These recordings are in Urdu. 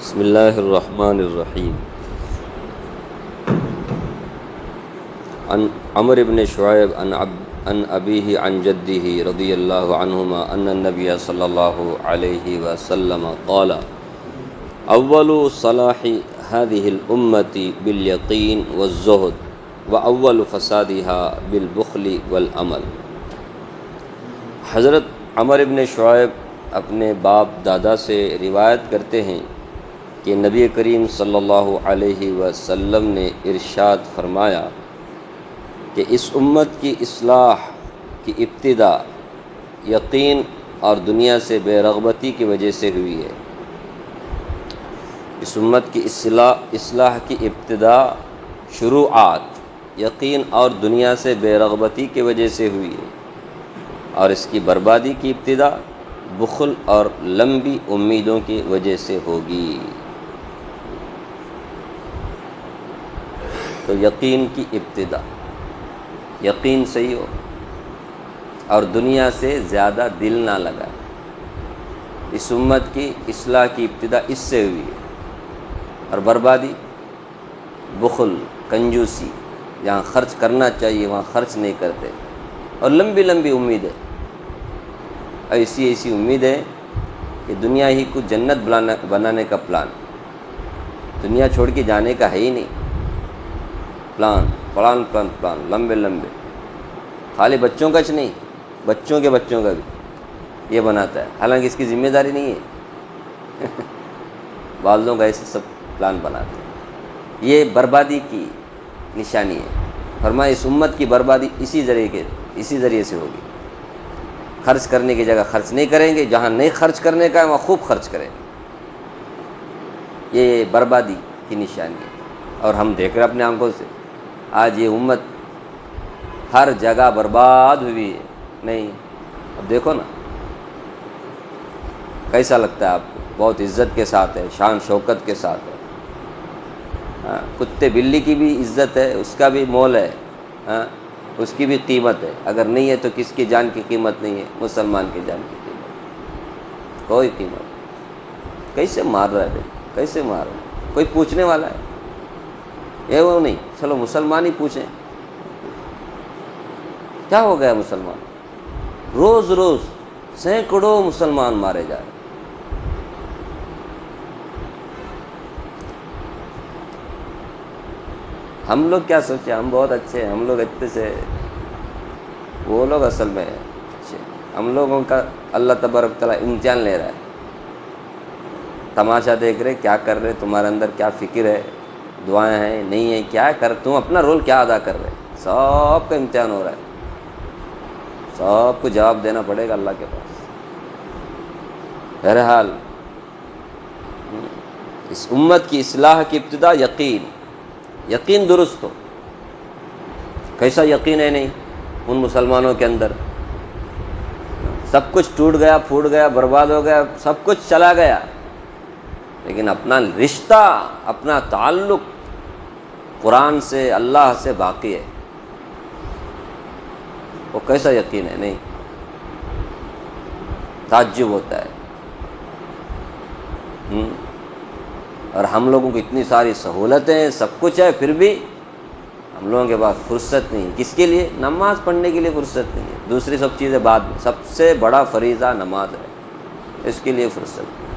بسم اللہ الرحمن الرحیم۔ عن عمر بن شعیب عن ابیہ عن جدہ رضی اللہ عنہما ان النبی صلی اللہ علیہ وسلم قال اول صلاح هذه الامة بالیقین والزہد واول فسادها بالبخل والعمل۔ حضرت عمر بن شعیب اپنے باپ دادا سے روایت کرتے ہیں کہ نبی کریم صلی اللہ علیہ وسلم نے ارشاد فرمایا کہ اس امت کی اصلاح کی ابتدا یقین اور دنیا سے بے رغبتی کی وجہ سے ہوئی ہے۔ اس امت کی اصلاح کی ابتدا شروعات یقین اور دنیا سے بے رغبتی کی وجہ سے ہوئی ہے، اور اس کی بربادی کی ابتدا بخل اور لمبی امیدوں کی وجہ سے ہوگی۔ تو یقین کی ابتدا، یقین صحیح ہو اور دنیا سے زیادہ دل نہ لگائے۔ اس امت کی اصلاح کی ابتدا اس سے ہوئی ہے، اور بربادی بخل، کنجوسی، جہاں خرچ کرنا چاہیے وہاں خرچ نہیں کرتے، اور لمبی لمبی امید ہے، ایسی امید ہے کہ دنیا ہی کو جنت بنانے کا پلان، دنیا چھوڑ کے جانے کا ہے ہی نہیں، پلان لمبے لمبے، خالی بچوں کا نہیں، بچوں کے بچوں کا بھی یہ بناتا ہے، حالانکہ اس کی ذمہ داری نہیں ہے۔ والدوں کا ایسے سب پلان بناتے ہیں، یہ بربادی کی نشانی ہے۔ فرمایا اس امت کی بربادی اسی ذریعے سے ہوگی۔ خرچ کرنے کی جگہ خرچ نہیں کریں گے، جہاں نہیں خرچ کرنے کا ہے وہاں خوب خرچ کریں، یہ بربادی کی نشانی ہے۔ اور ہم دیکھ رہے اپنے آنکھوں سے آج یہ امت ہر جگہ برباد ہوئی ہے۔ نہیں، اب دیکھو نا کیسا لگتا ہے آپ کو؟ بہت عزت کے ساتھ ہے، شان شوکت کے ساتھ ہے، کتے بلی کی بھی عزت ہے، اس کا بھی مول ہے، اس کی بھی قیمت ہے۔ اگر نہیں ہے تو کس کی جان کی قیمت نہیں ہے؟ مسلمان کی جان کی قیمت، کوئی قیمت نہیں۔ کیسے مار رہا ہے، کیسے مار رہا ہے؟ کوئی پوچھنے والا ہے؟ یہ وہ نہیں، چلو مسلمان ہی پوچھیں کیا ہو گیا مسلمان؟ روز روز سینکڑوں مسلمان مارے جا رہے۔ ہم لوگ کیا سوچے؟ ہم بہت اچھے ہیں، ہم لوگ اچھے سے، وہ لوگ اصل میں اچھے۔ ہم لوگوں کا اللہ تبارک تعالیٰ امتحان لے رہا ہے، تماشا دیکھ رہے کیا کر رہے، تمہارے اندر کیا فکر ہے، دعائیں ہیں نہیں ہیں، کیا کر، تم اپنا رول کیا ادا کر رہے، سب کا امتحان ہو رہا ہے، سب کو جواب دینا پڑے گا اللہ کے پاس۔ بہرحال اس امت کی اصلاح کی ابتدا یقین درست ہو۔ کیسا یقین ہے؟ نہیں، ان مسلمانوں کے اندر سب کچھ ٹوٹ گیا، پھوٹ گیا، برباد ہو گیا، سب کچھ چلا گیا، لیکن اپنا رشتہ، اپنا تعلق قرآن سے، اللہ سے باقی ہے۔ وہ کیسا یقین ہے؟ نہیں، تعجب ہوتا ہے۔ اور ہم لوگوں کو اتنی ساری سہولتیں، سب کچھ ہے، پھر بھی ہم لوگوں کے پاس فرصت نہیں۔ کس کے لیے؟ نماز پڑھنے کے لیے فرصت نہیں ہے، دوسری سب چیزیں بعد میں۔ سب سے بڑا فریضہ نماز ہے، اس کے لیے فرصت نہیں۔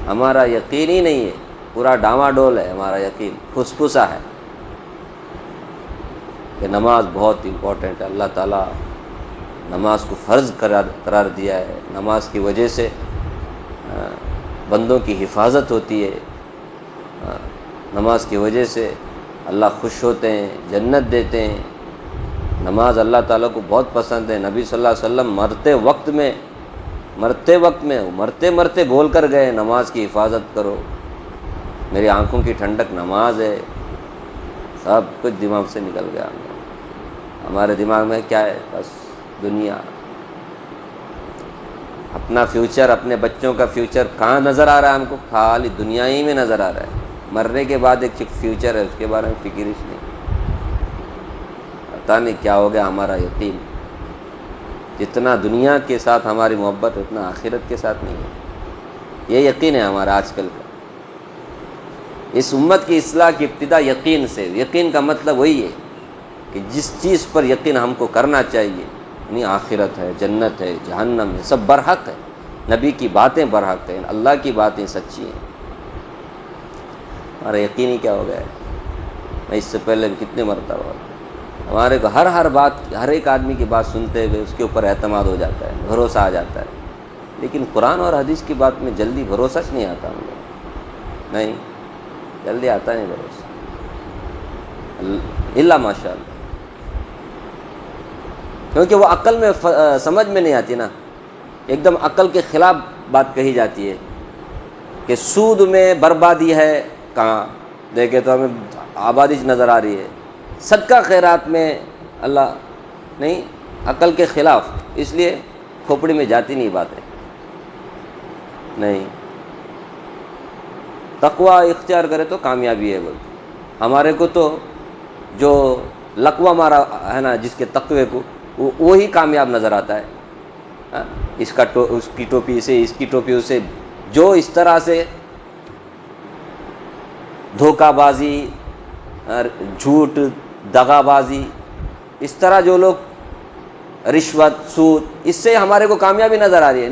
ہمارا یقین ہی نہیں ہے، پورا ڈاما ڈول ہے ہمارا یقین، پھسپھسا ہے کہ نماز بہت امپورٹنٹ ہے۔ اللہ تعالیٰ نماز کو فرض قرار دیا ہے، نماز کی وجہ سے بندوں کی حفاظت ہوتی ہے، نماز کی وجہ سے اللہ خوش ہوتے ہیں، جنت دیتے ہیں۔ نماز اللہ تعالیٰ کو بہت پسند ہے۔ نبی صلی اللہ علیہ وسلم مرتے بول کر گئے نماز کی حفاظت کرو، میری آنکھوں کی ٹھنڈک نماز ہے۔ سب کچھ دماغ سے نکل گیا، ہمارے دماغ میں کیا ہے؟ بس دنیا، اپنا فیوچر، اپنے بچوں کا فیوچر کہاں نظر آ رہا ہے ہم کو؟ خالی دنیا ہی میں نظر آ رہا ہے۔ مرنے کے بعد ایک فیوچر ہے، اس کے بارے میں فکر ہی نہیں۔ پتہ نہیں کیا ہو گیا ہمارا یقین۔ جتنا دنیا کے ساتھ ہماری محبت اتنا آخرت کے ساتھ نہیں ہے۔ یہ یقین ہے ہمارا آج کل کا۔ اس امت کی اصلاح کی ابتدا یقین سے. یقین کا مطلب وہی ہے کہ جس چیز پر یقین ہم کو کرنا چاہیے، یعنی آخرت ہے، جنت ہے، جہنم ہے، سب برحق ہے، نبی کی باتیں برحق ہیں، اللہ کی باتیں سچی ہیں. ہمارا یقین ہی کیا ہو گیا ہے. میں اس سے پہلے بھی کتنے مرتبہ ہمارے کو ہر بات، ہر ایک آدمی کی بات سنتے ہوئے اس کے اوپر اعتماد ہو جاتا ہے، بھروسہ آ جاتا ہے. لیکن قرآن اور حدیث کی بات میں جلدی بھروسہ نہیں آتا ہم لوگ، نہیں جلدی آتا نہیں بھروسہ، اللہ ماشاء اللہ. کیونکہ وہ عقل میں سمجھ میں نہیں آتی نا. ایک دم عقل کے خلاف بات کہی جاتی ہے کہ سود میں بربادی ہے، کہاں دیکھے تو ہمیں آبادی نظر آ رہی ہے. صدقہ خیرات میں اللہ نہیں، عقل کے خلاف، اس لیے کھوپڑی میں جاتی نہیں باتیں. نہیں، تقوی اختیار کرے تو کامیابی ہے. بولتے ہمارے کو تو جو لقوہ مارا ہے نا جس کے تقوی کو، وہی کامیاب نظر آتا ہے. اس کی ٹوپی سے، اس کی ٹوپی اسے، جو اس طرح سے دھوکہ بازی، جھوٹ، دغا بازی، اس طرح جو لوگ رشوت، سود، اس سے ہمارے کو کامیابی نظر آ رہی ہے.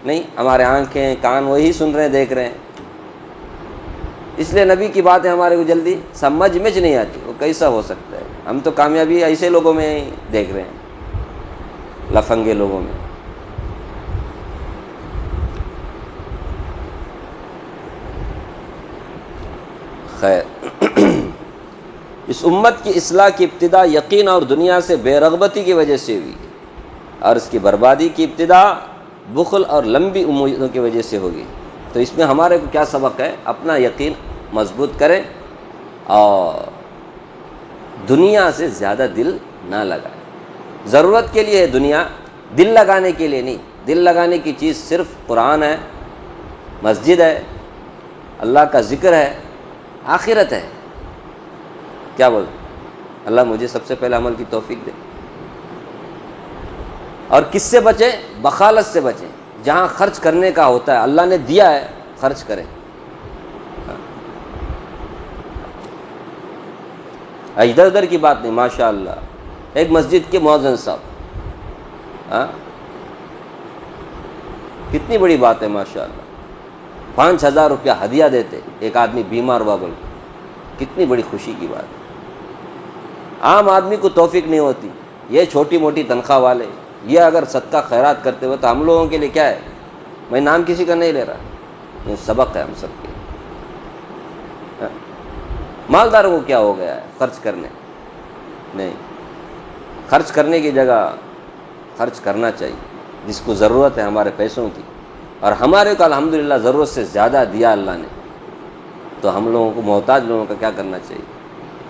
نہیں، ہمارے آنکھیں کان وہی سن رہے ہیں، دیکھ رہے ہیں. اس لیے نبی کی باتیں ہمارے کو جلدی سمجھ میں نہیں آتی. وہ کیسا ہو سکتا ہے؟ ہم تو کامیابی ایسے لوگوں میں دیکھ رہے ہیں، لفنگے لوگوں میں. خیر، اس امت کی اصلاح کی ابتدا یقین اور دنیا سے بے رغبتی کی وجہ سے ہوئی، اور اس کی بربادی کی ابتدا بخل اور لمبی امیدوں کی وجہ سے ہوگی. تو اس میں ہمارے کو کیا سبق ہے؟ اپنا یقین مضبوط کریں اور دنیا سے زیادہ دل نہ لگائیں. ضرورت کے لیے ہے دنیا، دل لگانے کے لیے نہیں. دل لگانے کی چیز صرف قرآن ہے، مسجد ہے، اللہ کا ذکر ہے، آخرت ہے. کیا بول؟ اللہ مجھے سب سے پہلے عمل کی توفیق دے. اور کس سے بچیں؟ بخالت سے بچیں. جہاں خرچ کرنے کا ہوتا ہے، اللہ نے دیا ہے، خرچ کریں. ادھر ادھر کی بات نہیں. ماشاء اللہ، ایک مسجد کے مؤذن صاحب، کتنی بڑی بات ہے ماشاء اللہ. 5,000 روپیہ ہدیہ دیتے، ایک آدمی بیمار ہوا بول کے، کتنی بڑی خوشی کی بات. عام آدمی کو توفیق نہیں ہوتی. یہ چھوٹی موٹی تنخواہ والے یہ اگر صدقہ خیرات کرتے ہوئے تو ہم لوگوں کے لیے کیا ہے؟ میں نام کسی کا نہیں لے رہا، یہ سبق ہے ہم سب کے. مالداروں کو کیا ہو گیا ہے خرچ کرنے؟ نہیں، خرچ کرنے کی جگہ خرچ کرنا چاہیے جس کو ضرورت ہے ہمارے پیسوں کی. اور ہمارے کو الحمدللہ ضرورت سے زیادہ دیا اللہ نے، تو ہم لوگوں کو، محتاج لوگوں کا کیا کرنا چاہیے؟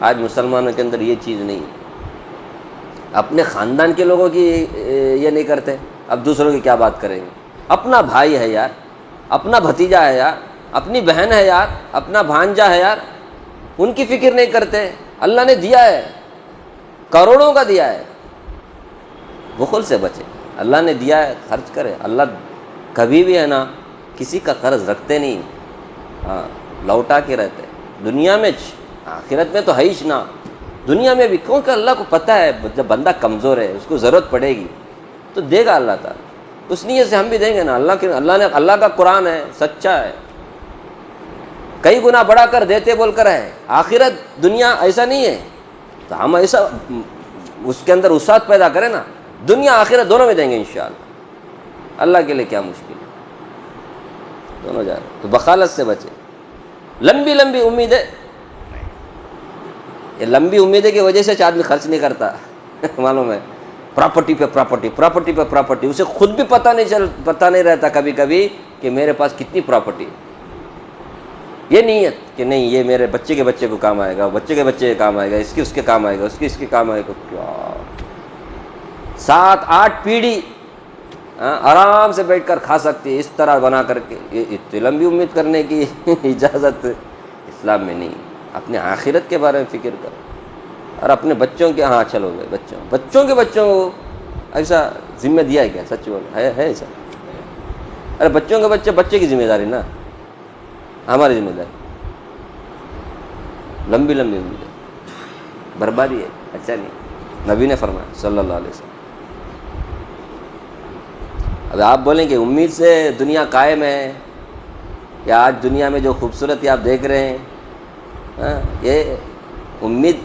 آج مسلمانوں کے اندر یہ چیز نہیں ہے. اپنے خاندان کے لوگوں کی یہ نہیں کرتے، اب دوسروں کی کیا بات کریں گے؟ اپنا بھائی ہے یار، اپنا بھتیجا ہے یار، اپنی بہن ہے یار، اپنا بھانجا ہے یار، ان کی فکر نہیں کرتے. اللہ نے دیا ہے، کروڑوں کا دیا ہے. بخل سے بچے. اللہ نے دیا ہے، خرچ کرے. اللہ کبھی بھی ہے نا کسی کا قرض رکھتے نہیں، لوٹا کے رہتے. دنیا میں، آخرت میں تو ہے ہی نا. دنیا میں بھی، کیونکہ اللہ کو پتہ ہے جب بندہ کمزور ہے، اس کو ضرورت پڑے گی تو دے گا اللہ تعالیٰ. اس نیت سے ہم بھی دیں گے نا. اللہ کا قرآن ہے، سچا ہے، کئی گنا بڑھا کر دیتے بول کر ہے. آخرت دنیا ایسا نہیں ہے، تو ہم ایسا اس کے اندر وسعت پیدا کریں نا. دنیا آخرت دونوں میں دیں گے انشاءاللہ. اللہ کے لیے کیا مشکل ہے، دونوں جا رہے. تو بخالت سے بچے. لمبی لمبی امیدیں، یہ لمبی امیدیں کی وجہ سے آدمی خرچ نہیں کرتا. معلوم ہے، پراپرٹی پہ پراپرٹی، پراپرٹی پہ پراپرٹی. اسے خود بھی پتہ نہیں رہتا کبھی کبھی کہ میرے پاس کتنی پراپرٹی. یہ نیت کہ نہیں یہ میرے بچے کے بچے کو کام آئے گا، بچے کے بچے کے کام آئے گا، اس کے کام آئے گا، اس کے کام آئے گا. کیا 7-8 پیڑھی آرام سے بیٹھ کر کھا سکتی ہے اس طرح بنا کر کے. یہ اتنی لمبی امید کرنے کی اجازت اسلام میں نہیں. اپنے آخرت کے بارے میں فکر کرو. اور اپنے بچوں کے، چلو گئے بچوں کے بچوں کو ایسا ذمہ دیا ہے کیا؟ سچ بولو، ہے ایسا؟ ارے بچوں کے بچے کی ذمہ داری نا، ہماری ذمہ داری. لمبی لمبی امیدیں بربادی ہے، اچھا نہیں، نبی نے فرمایا صلی اللہ علیہ وسلم۔ اب آپ بولیں کہ امید سے دنیا قائم ہے، یا آج دنیا میں جو خوبصورتی آپ دیکھ رہے ہیں، یہ امید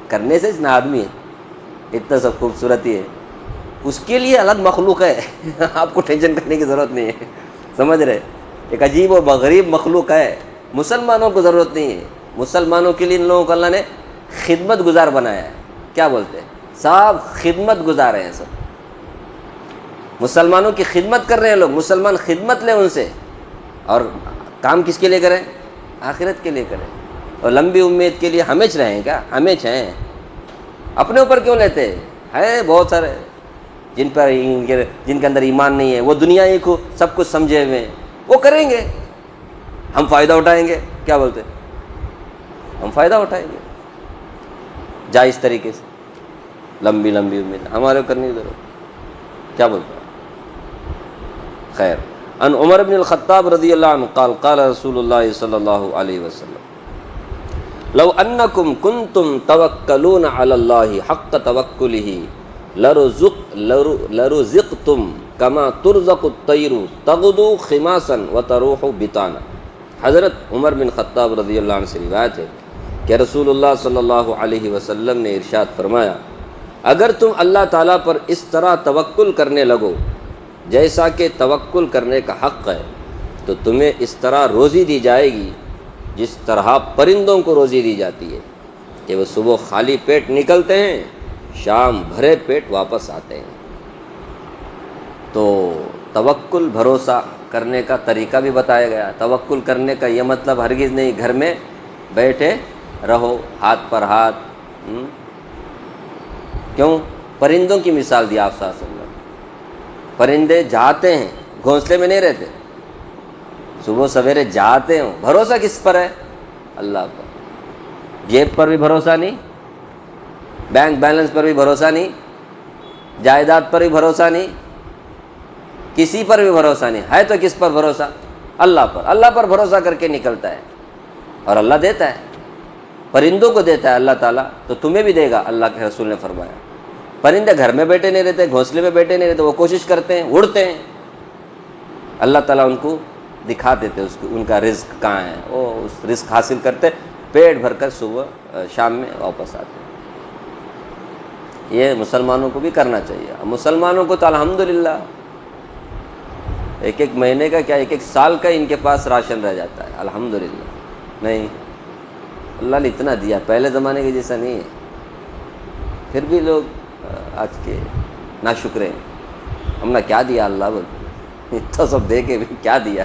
کرنے سے اتنا آدمی ہے، اتنا سب خوبصورتی ہے، اس کے لیے الگ مخلوق ہے آپ کو ٹینشن کرنے کی ضرورت نہیں ہے، سمجھ رہے؟ ایک عجیب و غریب مخلوق ہے، مسلمانوں کو ضرورت نہیں ہے، مسلمانوں کے لیے ان لوگوں کو اللہ نے خدمت گزار بنایا ہے، کیا بولتے ہیں، سب خدمت گزار ہیں، سب مسلمانوں کی خدمت کر رہے ہیں لوگ، مسلمان خدمت لیں ان سے، اور کام کس کے لیے کریں؟ آخرت کے لیے کریں، اور لمبی امید کے لیے ہمیش رہیں کیا؟ ہمیش ہیں، اپنے اوپر کیوں لیتے ہیں؟ بہت سارے جن کے اندر ایمان نہیں ہے، وہ دنیا ہی کو سب کچھ سمجھے ہوئے ہیں، وہ کریں گے، ہم فائدہ اٹھائیں گے، کیا بولتے ہیں؟ ہم فائدہ اٹھائیں گے جائز طریقے سے، لمبی لمبی امید ہمارے کرنے کی ضرورت، کیا بولتے ہیں؟ خیر، ان عمر بن الخطاب رضی اللہ عنہ قال قال رسول اللہ صلی اللہ علیہ وسلم لو انکم کنتم توکلون علی اللہ حق توکلہ لرزقتم کما ترزق الطیر تغدو خماسا وتروح بطانا۔ حضرت عمر بن خطاب رضی اللہ عنہ سے روایت ہے کہ رسول اللہ صلی اللہ علیہ وسلم نے ارشاد فرمایا، اگر تم اللہ تعالیٰ پر اس طرح توکل کرنے لگو جیسا کہ توکل کرنے کا حق ہے، تو تمہیں اس طرح روزی دی جائے گی جس طرح پرندوں کو روزی دی جاتی ہے کہ وہ صبح خالی پیٹ نکلتے ہیں، شام بھرے پیٹ واپس آتے ہیں۔ تو توکل بھروسہ کرنے کا طریقہ بھی بتایا گیا۔ توکل کرنے کا یہ مطلب ہرگز نہیں گھر میں بیٹھے رہو ہاتھ پر ہاتھ، کیوں؟ پرندوں کی مثال دی آپ صلی اللہ علیہ وسلم۔ پرندے جاتے ہیں، گھونسلے میں نہیں رہتے، صبح سویرے جاتے ہیں، بھروسہ کس پر ہے؟ اللہ پر۔ جیب پر بھی بھروسہ نہیں، بینک بیلنس پر بھی بھروسہ نہیں، جائیداد پر بھی بھروسہ نہیں، کسی پر بھی بھروسہ نہیں ہے، تو کس پر بھروسہ؟ اللہ پر۔ اللہ پر بھروسہ کر کے نکلتا ہے، اور اللہ دیتا ہے، پرندوں کو دیتا ہے اللہ تعالیٰ، تو تمہیں بھی دے گا، اللہ کے رسول نے فرمایا۔ پرندے گھر میں بیٹھے نہیں رہتے، گھونسلے میں بیٹھے نہیں رہتے، وہ کوشش کرتے ہیں، اڑتے ہیں، اللہ تعالیٰ ان کو دکھا دیتے ان کا رزق کہاں ہے، وہ اس رزق حاصل کرتے، پیٹ بھر کر صبح شام میں واپس آتے ہیں۔ یہ مسلمانوں کو بھی کرنا چاہیے۔ مسلمانوں کو تو الحمدللہ ایک ایک مہینے کا کیا، ایک ایک سال کا ان کے پاس راشن رہ جاتا ہے، الحمدللہ۔ نہیں، اللہ نے اتنا دیا، پہلے زمانے کے جیسا نہیں ہے، پھر بھی لوگ آج کے ناشکرے ہیں، ہم نے کیا دیا اللہ بول، اتنا سب دے کے بھی کیا دیا؟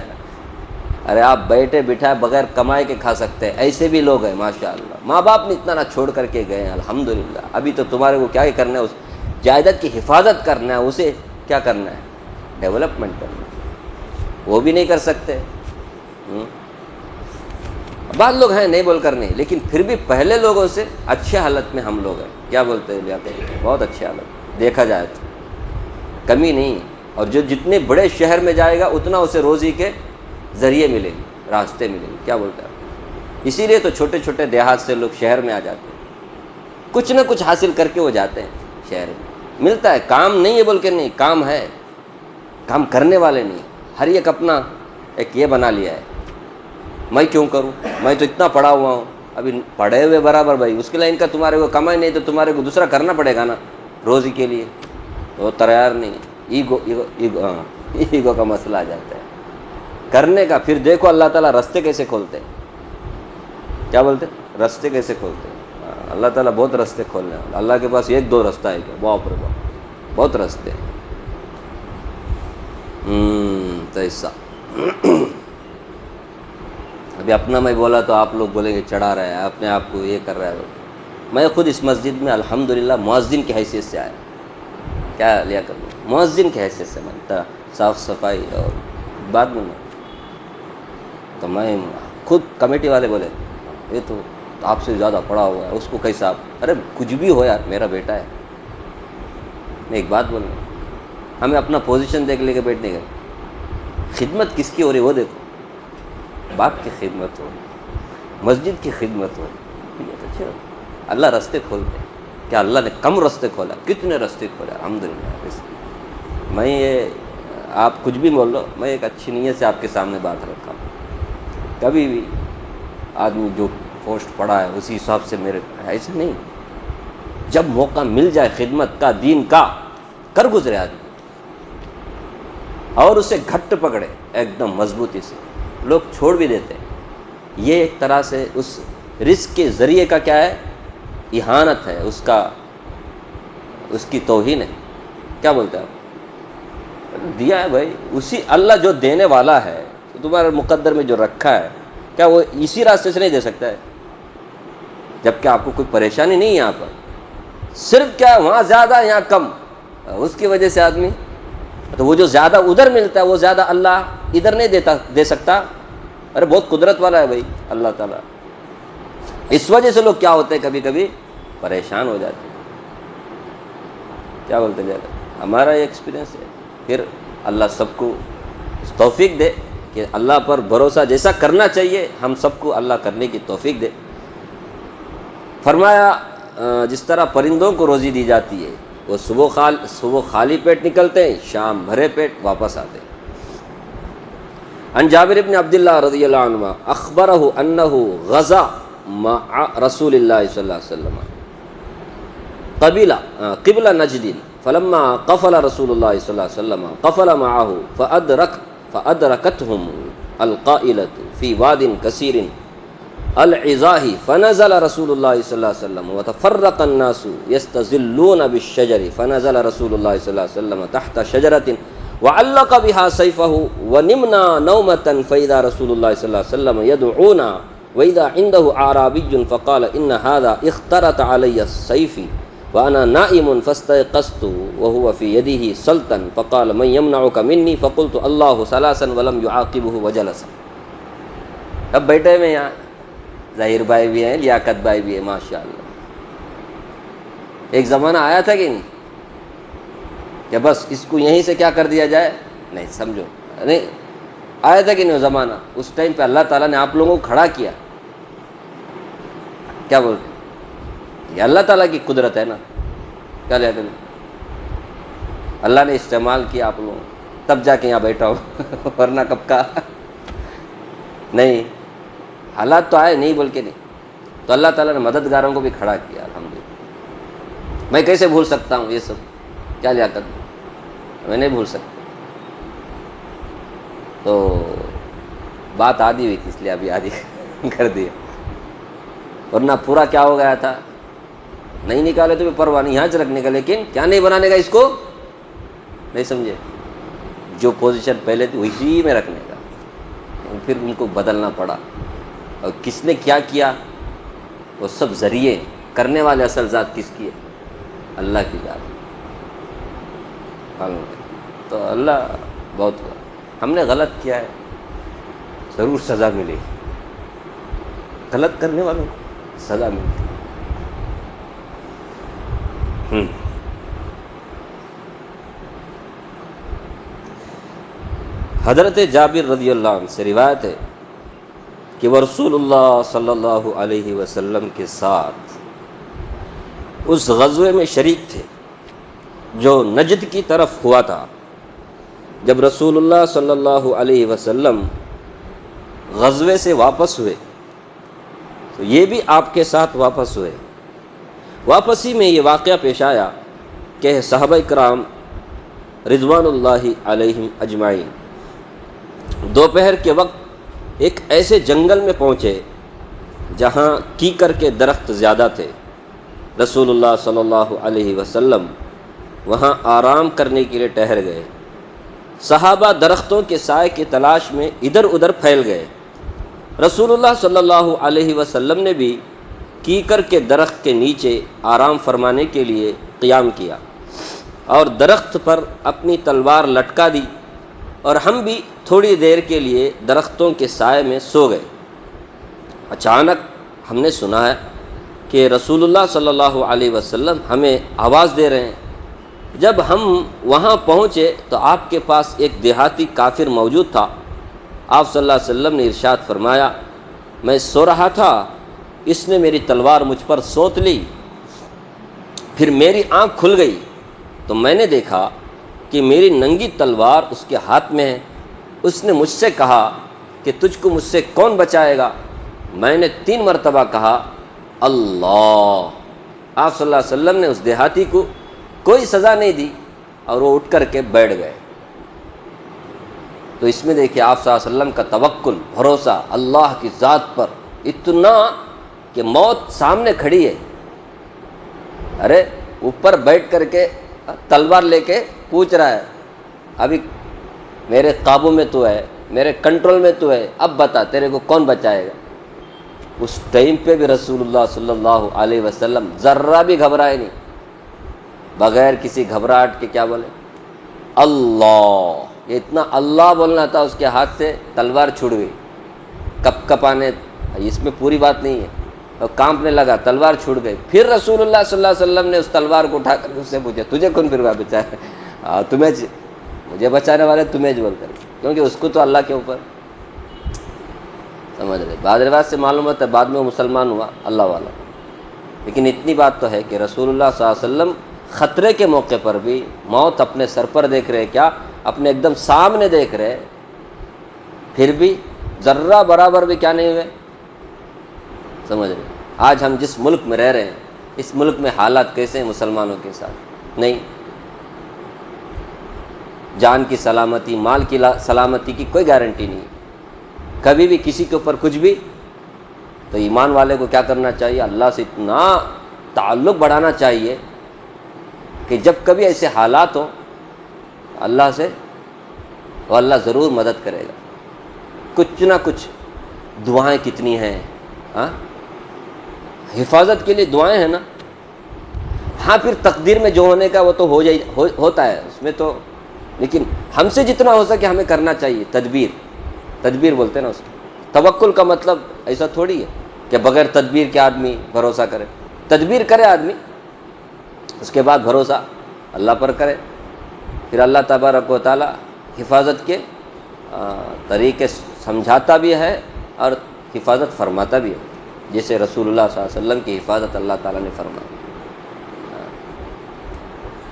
ارے آپ بیٹھے بٹھائے بغیر کمائے کے کھا سکتے ہیں، ایسے بھی لوگ ہیں ماشاءاللہ، ماں باپ نے اتنا نہ چھوڑ کر کے گئے ہیں، الحمدللہ۔ ابھی تو تمہارے کو کیا کرنا ہے؟ اس جائیداد کی حفاظت کرنا ہے، اسے کیا کرنا ہے؟ ڈیولپمنٹ کرنا ہے، وہ بھی نہیں کر سکتے۔ بعض لوگ ہیں نہیں بول کر نہیں، لیکن پھر بھی پہلے لوگوں سے اچھے حالت میں ہم لوگ ہیں، کیا بولتے ہیں لیاقت، بہت اچھے حالت دیکھا جائے تو کمی نہیں۔ اور جو جتنے بڑے شہر میں جائے گا اتنا اسے روزی کے ذریعے ملے گی، راستے ملے گی، کیا بولتے ہیں؟ اسی لیے تو چھوٹے چھوٹے دیہات سے لوگ شہر میں آ جاتے ہیں، کچھ نہ کچھ حاصل کر کے وہ جاتے ہیں شہر میں، ملتا ہے، کام نہیں ہے بول کے نہیں، کام ہے، کام کرنے والے نہیں، ہر ایک اپنا ایک یہ بنا لیا ہے، میں کیوں کروں، میں تو اتنا پڑھا ہوا ہوں، ابھی پڑھے ہوئے برابر بھائی، اس کے لائن کا تمہارے کو کمائی نہیں تو تمہارے کو دوسرا کرنا پڑے گا نا روزی کے لیے، تو تیار نہیں، ایگو کا مسئلہ آ جاتا ہے کرنے کا۔ پھر دیکھو اللہ تعالیٰ راستے کیسے کھولتے ہیں، کیا بولتے ہیں؟ راستے کیسے کھولتے ہیں، اللہ تعالیٰ بہت راستے کھولنے ہیں، اللہ کے پاس ایک دو راستہ ہے کیا، باپ رے باپ، بہت راستے ہیں۔ تو ایسا ابھی اپنا میں بولا تو آپ لوگ بولیں گے چڑھا رہا ہے، اپنے آپ کو یہ کر رہا ہے۔ میں خود اس مسجد میں الحمدللہ مؤذن کی حیثیت سے آیا، کیا لیا کروں، مؤذن کی حیثیت سے، میں صاف صفائی اور بعد میں تو میں خود کمیٹی والے بولے یہ تو آپ سے زیادہ پڑھا ہوا ہے، اس کو کیسا آپ، ارے کچھ بھی ہو یار، میرا بیٹا ہے۔ میں ایک بات بولوں، ہمیں اپنا پوزیشن دیکھ لے کے بیٹھنے کا، خدمت کس کی ہو رہی وہ دیکھو، باپ کی خدمت ہو، مسجد کی خدمت ہو، نیت اچھے ہوتے، اللہ راستے کھولتے ہیں. کیا اللہ نے کم راستے کھولا؟ کتنے راستے کھولے الحمدللہ. میں یہ آپ کچھ بھی بول لو، میں ایک اچھی نیت سے آپ کے سامنے بات رکھا ہوں. کبھی بھی آدمی جو پوسٹ پڑھا ہے اسی حساب سے میرے، ایسے نہیں. جب موقع مل جائے خدمت کا، دین کا، کر گزرے آدمی اور اسے گھٹ پکڑے ایک دم مضبوطی سے. لوگ چھوڑ بھی دیتے ہیں. یہ ایک طرح سے اس رزق کے ذریعے کا کیا ہے؟ اہانت ہے، اس کی توہین ہے. کیا بولتے ہیں آپ؟ دیا ہے بھائی، اسی اللہ جو دینے والا ہے، تمہارے مقدر میں جو رکھا ہے، کیا وہ اسی راستے سے نہیں دے سکتا ہے؟ جبکہ آپ کو کوئی پریشانی نہیں ہے یہاں پر، صرف کیا وہاں زیادہ یہاں کم، اس کی وجہ سے آدمی، تو وہ جو زیادہ ادھر ملتا ہے وہ زیادہ اللہ ادھر نہیں دے سکتا. ارے بہت قدرت والا ہے بھائی اللہ تعالیٰ. اس وجہ سے لوگ کیا ہوتے ہیں، کبھی کبھی پریشان ہو جاتے ہیں. کیا بولتے ہیں؟ ہمارا یہ ایکسپیرینس ہے. پھر اللہ سب کو توفیق دے کہ اللہ پر بھروسہ جیسا کرنا چاہیے ہم سب کو اللہ کرنے کی توفیق دے. فرمایا جس طرح پرندوں کو روزی دی جاتی ہے، وہ صبح خالی پیٹ نکلتے ہیں، شام بھرے پیٹ واپس آتے ہیں. عن جابر بن عبداللہ رضی اللہ عنہ اخبرہ انہ غزا مع رسول اللہ صلی اللہ علیہ وسلم قبل نجد فلما قفل رسول اللہ صلی اللہ علیہ وسلم قفل معه فأدركتهم القائلة في واد كثير العزاہ فنزل رسول اللہ صلی اللہ علیہ وسلم وتفرق الناس يستظلون بالشجر فنزل رسول اللہ صلی اللہ علیہ وسلم تحت شجرة وعلق بها سيفه ونمنا نومة فإذا رسول الله صلى الله عليه وسلم يدعونا وإذا عنده أعرابي فقال إن هذا اخترت علي السيف وأنا نائم فاستيقظت وهو في يده سلطا فقال من يمنعك مني فقلت الله ثلاثا ولم يعاقبه وجلس. اب بیٹھے میں یہاں ظاہر بھائی بھی ہیں، لیاقت بھائی بھی ہیں، ماشاءاللہ. ایک زمانہ آیا تھا کہ نہیں کہ بس اس کو یہیں سے کیا کر دیا جائے؟ نہیں، سمجھو نہیں آیا تھا کہ نہیں وہ زمانہ. اس ٹائم پہ اللہ تعالیٰ نے آپ لوگوں کو کھڑا کیا. کیا بولتے؟ یہ اللہ تعالیٰ کی قدرت ہے نا. کیا لیا کریں، اللہ نے استعمال کیا آپ لوگوں، تب جا کے یہاں بیٹھا ہو ورنہ کب کا نہیں. حالات تو آئے نہیں بول کے نہیں، تو اللہ تعالیٰ نے مددگاروں کو بھی کھڑا کیا الحمدللہ. میں کیسے بھول سکتا ہوں یہ سب؟ کیا لیاقت، میں نہیں بھول سکتا. تو بات آدھی ہوئی تھی اس لیے ابھی آدھی کر دیا، ورنہ پورا کیا ہو گیا تھا. نہیں نکالے تو بھی پرواہ نہیں، یہاں سے رکھنے کا، لیکن کیا نہیں بنانے کا، اس کو نہیں سمجھے. جو پوزیشن پہلے تھی اسی میں رکھنے کا، پھر ان کو بدلنا پڑا. اور کس نے کیا کیا، وہ سب ذریعے، کرنے والے اصل ذات کس کی ہے؟ اللہ کی ذات. تو اللہ بہت، ہم نے غلط کیا ہے ضرور سزا ملے گی، غلط کرنے والوں کو سزا ملتی. حضرت جابر رضی اللہ عنہ سے روایت ہے کہ وہ رسول اللہ صلی اللہ علیہ وسلم کے ساتھ اس غزوے میں شریک تھے جو نجد کی طرف ہوا تھا. جب رسول اللہ صلی اللہ علیہ وسلم غزوے سے واپس ہوئے تو یہ بھی آپ کے ساتھ واپس ہوئے. واپسی میں یہ واقعہ پیش آیا کہ صحابہ کرام رضوان اللہ علیہم اجمعین دوپہر کے وقت ایک ایسے جنگل میں پہنچے جہاں کیکر کے درخت زیادہ تھے. رسول اللہ صلی اللہ علیہ وسلم وہاں آرام کرنے کے لیے ٹھہر گئے. صحابہ درختوں کے سائے کی تلاش میں ادھر ادھر پھیل گئے. رسول اللہ صلی اللہ علیہ وسلم نے بھی کیکر کے درخت کے نیچے آرام فرمانے کے لیے قیام کیا اور درخت پر اپنی تلوار لٹکا دی، اور ہم بھی تھوڑی دیر کے لیے درختوں کے سائے میں سو گئے. اچانک ہم نے سنا ہے کہ رسول اللہ صلی اللہ علیہ وسلم ہمیں آواز دے رہے ہیں. جب ہم وہاں پہنچے تو آپ کے پاس ایک دیہاتی کافر موجود تھا. آپ صلی اللہ علیہ وسلم نے ارشاد فرمایا، میں سو رہا تھا اس نے میری تلوار مجھ پر سونت لی۔ پھر میری آنکھ کھل گئی تو میں نے دیکھا کہ میری ننگی تلوار اس کے ہاتھ میں ہے۔ اس نے مجھ سے کہا کہ تجھ کو مجھ سے کون بچائے گا؟ میں نے 3 مرتبہ کہا اللہ۔ آپ صلی اللہ علیہ وسلم نے اس دیہاتی کو کوئی سزا نہیں دی اور وہ اٹھ کر کے بیٹھ گئے۔ تو اس میں دیکھیے آپ صلی اللہ علیہ وسلم کا توکل، بھروسہ اللہ کی ذات پر اتنا کہ موت سامنے کھڑی ہے، ارے اوپر بیٹھ کر کے تلوار لے کے پوچھ رہا ہے ابھی میرے قابو میں تو ہے، میرے کنٹرول میں تو ہے، اب بتا تیرے کو کون بچائے گا؟ اس ٹائم پہ بھی رسول اللہ صلی اللہ علیہ وسلم ذرہ بھی گھبرائے نہیں، بغیر کسی گھبراہٹ کے کیا بولے اللہ۔ یہ اتنا اللہ بولنا تھا، اس کے ہاتھ سے تلوار چھوٹ گئی، کپ کپانے، اس میں پوری بات نہیں ہے، اور کانپنے لگا، تلوار چھوٹ گئی۔ پھر رسول اللہ صلی اللہ علیہ وسلم نے اس تلوار کو اٹھا کر اس سے پوچھا تجھے کون پھر بچایا؟ تمہیں، مجھے بچانے والے تمہیں بول کر، کیونکہ اس کو تو اللہ کے اوپر، سمجھ رہے۔ بعض روایت سے معلوم ہوتا ہے بعد میں وہ مسلمان ہوا اللہ والا، لیکن اتنی بات تو ہے کہ رسول اللہ صلی اللہ علیہ وسلم خطرے کے موقع پر بھی موت اپنے سر پر دیکھ رہے، کیا اپنے ایک دم سامنے دیکھ رہے، پھر بھی ذرہ برابر بھی کیا نہیں ہوئے، سمجھ رہے۔ آج ہم جس ملک میں رہ رہے ہیں، اس ملک میں حالات کیسے ہیں مسلمانوں کے ساتھ؟ نہیں، جان کی سلامتی، مال کی سلامتی کی کوئی گارنٹی نہیں۔ کبھی بھی کسی کے اوپر کچھ بھی، تو ایمان والے کو کیا کرنا چاہیے؟ اللہ سے اتنا تعلق بڑھانا چاہیے کہ جب کبھی ایسے حالات ہوں اللہ سے، وہ اللہ ضرور مدد کرے گا۔ کچھ نہ کچھ دعائیں کتنی ہیں، ہاں حفاظت کے لیے دعائیں ہیں نا۔ ہاں پھر تقدیر میں جو ہونے کا وہ تو ہوتا ہے اس میں تو، لیکن ہم سے جتنا ہو سکے ہمیں کرنا چاہیے تدبیر بولتے ہیں نا اس کو۔ توکل کا مطلب ایسا تھوڑی ہے کہ بغیر تدبیر کے آدمی بھروسہ کرے، تدبیر کرے آدمی، اس کے بعد بھروسہ اللہ پر کرے، پھر اللہ تبارک و تعالی حفاظت کے طریقے سمجھاتا بھی ہے اور حفاظت فرماتا بھی ہے، جیسے رسول اللہ صلی اللہ علیہ وسلم کی حفاظت اللہ تعالیٰ نے فرمائی۔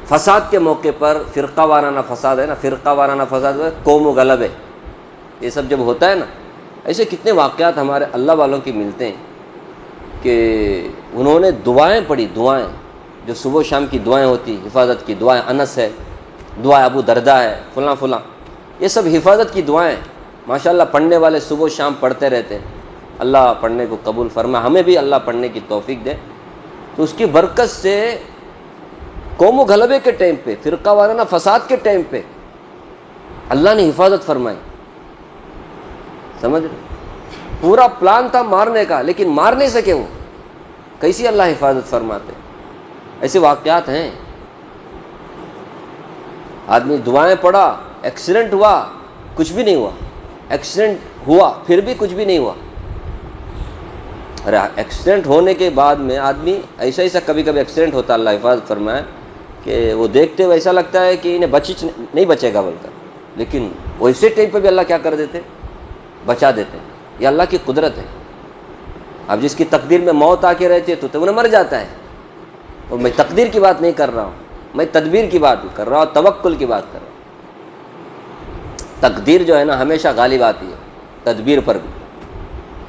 فساد کے موقع پر فرقہ وارانہ فساد ہے نا، فرقہ وارانہ فساد ہے، قوم و غلبے، یہ سب جب ہوتا ہے نا، ایسے کتنے واقعات ہمارے اللہ والوں کی ملتے ہیں کہ انہوں نے دعائیں پڑھی، دعائیں جو صبح و شام کی دعائیں ہوتی، حفاظت کی دعائیں، انس ہے، دعا ابو دردہ ہے، فلاں فلاں، یہ سب حفاظت کی دعائیں ماشاءاللہ پڑھنے والے صبح و شام پڑھتے رہتے ہیں۔ اللہ پڑھنے کو قبول فرما، ہمیں بھی اللہ پڑھنے کی توفیق دے۔ تو اس کی برکت سے قوم و غلبے کے ٹائم پہ، فرقہ وارانہ فساد کے ٹائم پہ اللہ نے حفاظت فرمائی، سمجھ رہے؟ پورا پلان تھا مارنے کا، لیکن مار نہیں سکے وہ، کیسی اللہ حفاظت فرماتے۔ ایسے واقعات ہیں، آدمی دعائیں پڑھا، ایکسیڈنٹ ہوا، کچھ بھی نہیں ہوا، ایکسیڈنٹ ہوا پھر بھی کچھ بھی نہیں ہوا۔ ارے ایکسیڈنٹ ہونے کے بعد میں آدمی ایسا کبھی کبھی ایکسیڈنٹ ہوتا، اللہ حفاظت فرمائے، کہ وہ دیکھتے ہوئے ایسا لگتا ہے کہ انہیں نہیں بچے گا بول کر، لیکن ویسے ٹائم پہ بھی اللہ کیا کر دیتے، بچا دیتے۔ یہ اللہ کی قدرت ہے۔ اب جس کی تقدیر میں موت آ کے رہتی ہے تو انہیں مر جاتا ہے، اور میں تقدیر کی بات نہیں کر رہا ہوں، میں تدبیر کی بات کر رہا ہوں، توکل کی بات کر رہا ہوں۔ تقدیر جو ہے نا ہمیشہ غالب آتی ہے تدبیر پر بھی،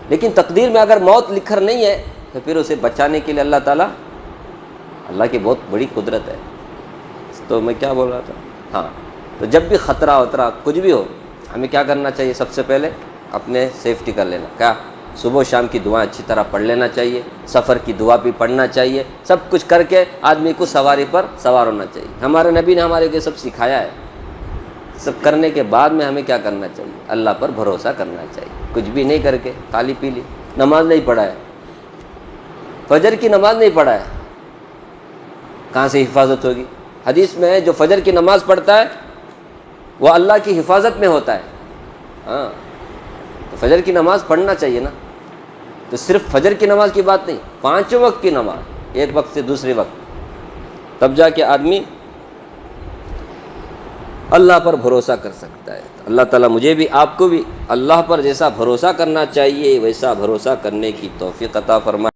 لیکن تقدیر میں اگر موت لکھر نہیں ہے تو پھر اسے بچانے کے لیے اللہ تعالیٰ، اللہ کی بہت بڑی قدرت ہے۔ تو میں کیا بول رہا تھا، ہاں، تو جب بھی خطرہ وطرہ کچھ بھی ہو، ہمیں کیا کرنا چاہیے؟ سب سے پہلے اپنے سیفٹی کر لینا، کیا صبح و شام کی دعائیں اچھی طرح پڑھ لینا چاہیے، سفر کی دعا بھی پڑھنا چاہیے، سب کچھ کر کے آدمی کو سواری پر سوار ہونا چاہیے۔ ہمارے نبی نے ہمارے کو سب سکھایا ہے۔ سب کرنے کے بعد میں ہمیں کیا کرنا چاہیے؟ اللہ پر بھروسہ کرنا چاہیے، کچھ بھی نہیں کر کے خالی پیلی نماز نہیں پڑھا ہے، فجر کی نماز نہیں پڑھا ہے، کہاں سے حفاظت ہوگی؟ حدیث میں ہے جو فجر کی نماز پڑھتا ہے وہ اللہ کی حفاظت میں ہوتا ہے۔ ہاں، تو فجر کی نماز پڑھنا چاہیے نا۔ تو صرف فجر کی نماز کی بات نہیں، 5 وقت کی نماز، ایک وقت سے دوسرے وقت، تب جا کے آدمی اللہ پر بھروسہ کر سکتا ہے۔ اللہ تعالیٰ مجھے بھی آپ کو بھی اللہ پر جیسا بھروسہ کرنا چاہیے ویسا بھروسہ کرنے کی توفیق عطا فرمائے۔